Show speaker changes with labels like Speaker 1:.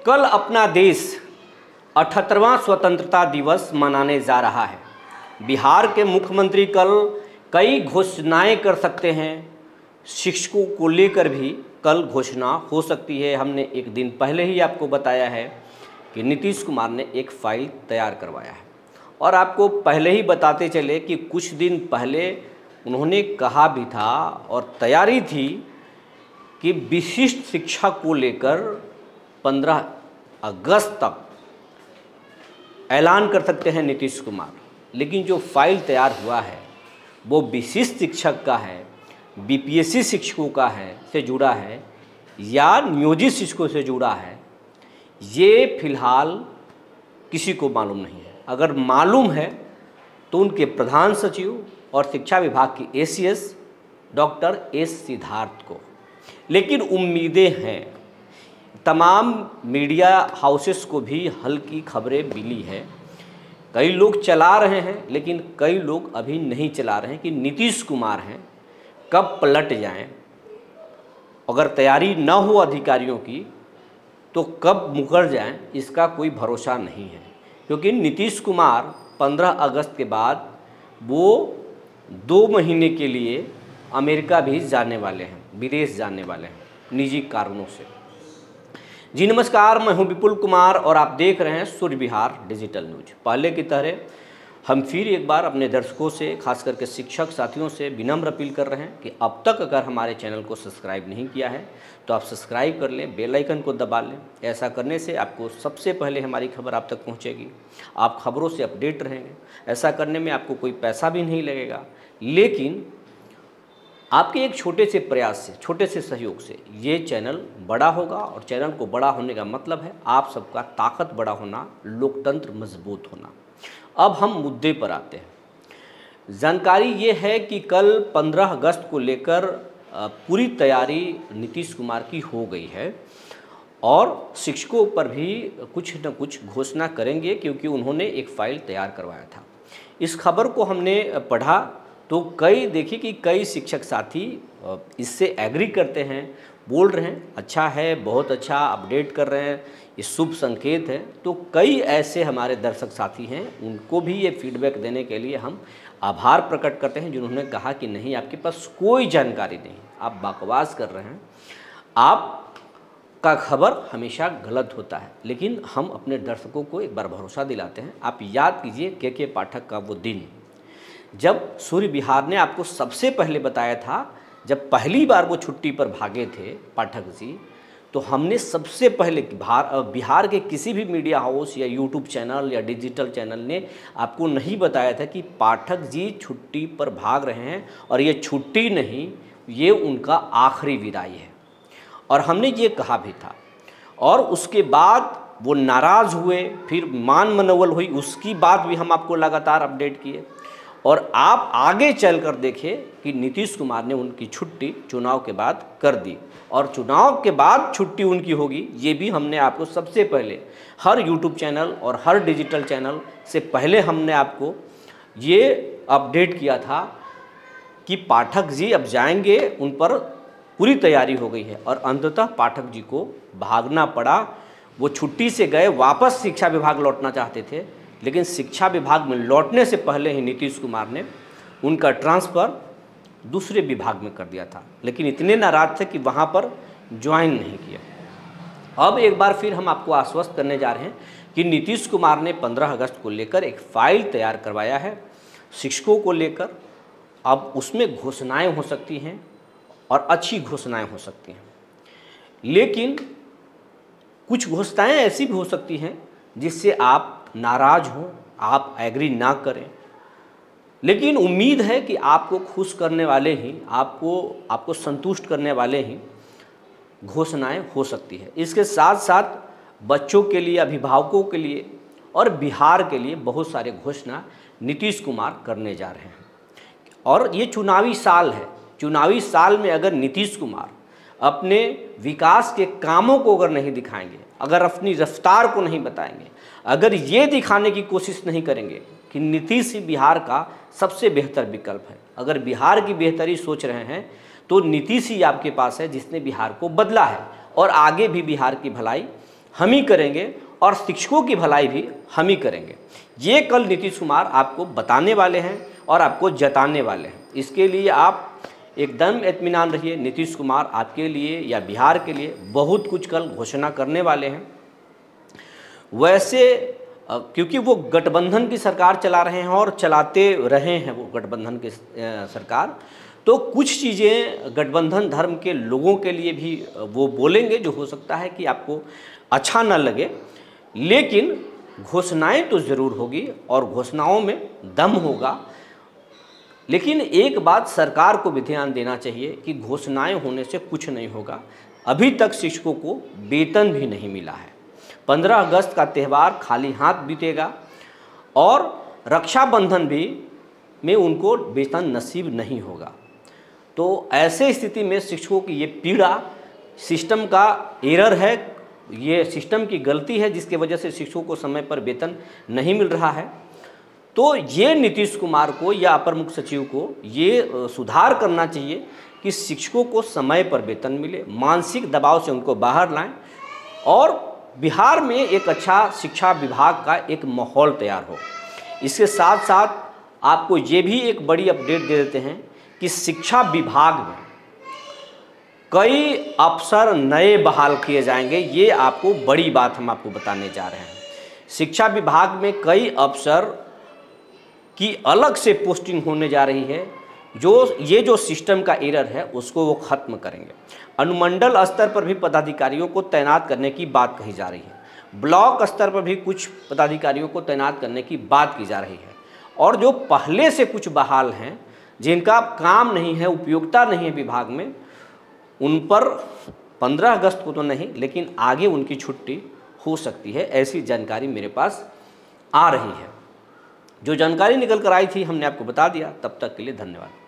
Speaker 1: कल अपना देश 78वां स्वतंत्रता दिवस मनाने जा रहा है। बिहार के मुख्यमंत्री कल कई घोषणाएं कर सकते हैं। शिक्षकों को लेकर भी कल घोषणा हो सकती है। हमने एक दिन पहले ही आपको बताया है कि नीतीश कुमार ने एक फाइल तैयार करवाया है और आपको पहले ही बताते चले कि कुछ दिन पहले उन्होंने कहा भी था और तैयारी थी कि विशिष्ट शिक्षा को लेकर 15 अगस्त तक ऐलान कर सकते हैं नीतीश कुमार। लेकिन जो फाइल तैयार हुआ है वो विशिष्ट शिक्षक का है, बीपीएससी शिक्षकों का है से जुड़ा है या नियोजित शिक्षकों से जुड़ा है, ये फिलहाल किसी को मालूम नहीं है। अगर मालूम है तो उनके प्रधान सचिव और शिक्षा विभाग की एसीएस डॉक्टर एस सिद्धार्थ को। लेकिन उम्मीदें हैं, तमाम मीडिया हाउसेस को भी हल्की खबरें मिली है। कई लोग चला रहे हैं लेकिन कई लोग अभी नहीं चला रहे हैं कि नीतीश कुमार हैं कब पलट जाएं। अगर तैयारी न हो अधिकारियों की तो कब मुकर जाएं, इसका कोई भरोसा नहीं है। क्योंकि नीतीश कुमार 15 अगस्त के बाद वो 2 महीने के लिए अमेरिका भी जाने वाले हैं, विदेश जाने वाले हैं निजी कारणों से। जी नमस्कार, मैं हूं विपुल कुमार और आप देख रहे हैं सूर्य विहार डिजिटल न्यूज। पहले की तरह हम फिर एक बार अपने दर्शकों से, खास करके शिक्षक साथियों से विनम्र अपील कर रहे हैं कि अब तक अगर हमारे चैनल को सब्सक्राइब नहीं किया है तो आप सब्सक्राइब कर लें, बेल आइकन को दबा लें। ऐसा करने से आपको सबसे पहले हमारी खबर आप तक पहुंचेगी, आप खबरों से अपडेट रहेंगे। ऐसा करने में आपको कोई पैसा भी नहीं लगेगा, लेकिन आपके एक छोटे से प्रयास से, छोटे से सहयोग से ये चैनल बड़ा होगा। और चैनल को बड़ा होने का मतलब है आप सबका ताकत बड़ा होना, लोकतंत्र मजबूत होना। अब हम मुद्दे पर आते हैं। जानकारी ये है कि कल 15 अगस्त को लेकर पूरी तैयारी नीतीश कुमार की हो गई है और शिक्षकों पर भी कुछ न कुछ घोषणा करेंगे, क्योंकि उन्होंने एक फाइल तैयार करवाया था। इस खबर को हमने पढ़ा तो देखिए कि कई शिक्षक साथी इससे एग्री करते हैं, बोल रहे हैं अच्छा है, बहुत अच्छा अपडेट कर रहे हैं, ये शुभ संकेत है। तो कई ऐसे हमारे दर्शक साथी हैं, उनको भी ये फीडबैक देने के लिए हम आभार प्रकट करते हैं जिन्होंने कहा कि नहीं, आपके पास कोई जानकारी नहीं, आप बकवास कर रहे हैं, आपका खबर हमेशा गलत होता है। लेकिन हम अपने दर्शकों को एक बार भरोसा दिलाते हैं। आप याद कीजिए के पाठक का वो दिन जब सूर्य विहार ने आपको सबसे पहले बताया था, जब पहली बार वो छुट्टी पर भागे थे पाठक जी, तो हमने सबसे पहले बिहार के किसी भी मीडिया हाउस या यूट्यूब चैनल या डिजिटल चैनल ने आपको नहीं बताया था कि पाठक जी छुट्टी पर भाग रहे हैं और ये छुट्टी नहीं, ये उनका आखिरी विदाई है। और हमने ये कहा भी था और उसके बाद वो नाराज़ हुए, फिर मान मनोवल हुई, उसकी बात भी हम आपको लगातार अपडेट किए। और आप आगे चलकर देखें कि नीतीश कुमार ने उनकी छुट्टी चुनाव के बाद कर दी और चुनाव के बाद छुट्टी उनकी होगी, ये भी हमने आपको सबसे पहले हर यूट्यूब चैनल और हर डिजिटल चैनल से पहले हमने आपको ये अपडेट किया था कि पाठक जी अब जाएंगे, उन पर पूरी तैयारी हो गई है। और अंततः पाठक जी को भागना पड़ा। वो छुट्टी से गए, वापस शिक्षा विभाग लौटना चाहते थे, लेकिन शिक्षा विभाग में लौटने से पहले ही नीतीश कुमार ने उनका ट्रांसफ़र दूसरे विभाग में कर दिया था। लेकिन इतने नाराज थे कि वहाँ पर ज्वाइन नहीं किया। अब एक बार फिर हम आपको आश्वस्त करने जा रहे हैं कि नीतीश कुमार ने 15 अगस्त को लेकर एक फाइल तैयार करवाया है शिक्षकों को लेकर। अब उसमें घोषणाएँ हो सकती हैं और अच्छी घोषणाएँ हो सकती हैं, लेकिन कुछ घोषणाएँ ऐसी भी हो सकती हैं जिससे आप नाराज हों, आप एग्री ना करें। लेकिन उम्मीद है कि आपको खुश करने वाले ही, आपको संतुष्ट करने वाले ही घोषणाएं हो सकती है। इसके साथ साथ बच्चों के लिए, अभिभावकों के लिए और बिहार के लिए बहुत सारे घोषणा नीतीश कुमार करने जा रहे हैं। और ये चुनावी साल है। चुनावी साल में अगर नीतीश कुमार अपने विकास के कामों को अगर नहीं दिखाएंगे, अगर अपनी रफ्तार को नहीं बताएंगे, अगर ये दिखाने की कोशिश नहीं करेंगे कि नीतीश ही बिहार का सबसे बेहतर विकल्प है, अगर बिहार की बेहतरी सोच रहे हैं तो नीतीश ही आपके पास है जिसने बिहार को बदला है और आगे भी बिहार की भलाई हम ही करेंगे और शिक्षकों की भलाई भी हम ही करेंगे। ये कल नीतीश कुमार आपको बताने वाले हैं और आपको जताने वाले हैं। इसके लिए आप एकदम इत्मीनान रहिए। नीतीश कुमार आपके लिए या बिहार के लिए बहुत कुछ कल घोषणा करने वाले हैं। वैसे क्योंकि वो गठबंधन की सरकार चला रहे हैं और चलाते रहे हैं वो गठबंधन की सरकार, तो कुछ चीज़ें गठबंधन धर्म के लोगों के लिए भी वो बोलेंगे जो हो सकता है कि आपको अच्छा न लगे, लेकिन घोषणाएं तो ज़रूर होगी और घोषणाओं में दम होगा। लेकिन एक बात सरकार को भी ध्यान देना चाहिए कि घोषणाएं होने से कुछ नहीं होगा। अभी तक शिक्षकों को वेतन भी नहीं मिला है। 15 अगस्त का त्यौहार खाली हाथ बीतेगा और रक्षाबंधन भी में उनको वेतन नसीब नहीं होगा। तो ऐसे स्थिति में शिक्षकों की ये पीड़ा सिस्टम का एरर है, ये सिस्टम की गलती है जिसकी वजह से शिक्षकों को समय पर वेतन नहीं मिल रहा है। तो ये नीतीश कुमार को या अपर मुख्य सचिव को ये सुधार करना चाहिए कि शिक्षकों को समय पर वेतन मिले, मानसिक दबाव से उनको बाहर लाएं और बिहार में एक अच्छा शिक्षा विभाग का एक माहौल तैयार हो। इसके साथ साथ आपको ये भी एक बड़ी अपडेट दे देते हैं कि शिक्षा विभाग में कई अफसर नए बहाल किए जाएंगे। ये आपको बड़ी बात हम आपको बताने जा रहे हैं। शिक्षा विभाग में कई अफसर की अलग से पोस्टिंग होने जा रही है। जो सिस्टम का एरर है उसको वो ख़त्म करेंगे। अनुमंडल स्तर पर भी पदाधिकारियों को तैनात करने की बात कही जा रही है। ब्लॉक स्तर पर भी कुछ पदाधिकारियों को तैनात करने की बात की जा रही है। और जो पहले से कुछ बहाल हैं, जिनका काम नहीं है, उपयोगिता नहीं है विभाग में, उन पर 15 अगस्त को तो नहीं, लेकिन आगे उनकी छुट्टी हो सकती है। ऐसी जानकारी मेरे पास आ रही है। जो जानकारी निकल कर आई थी हमने आपको बता दिया। तब तक के लिए धन्यवाद।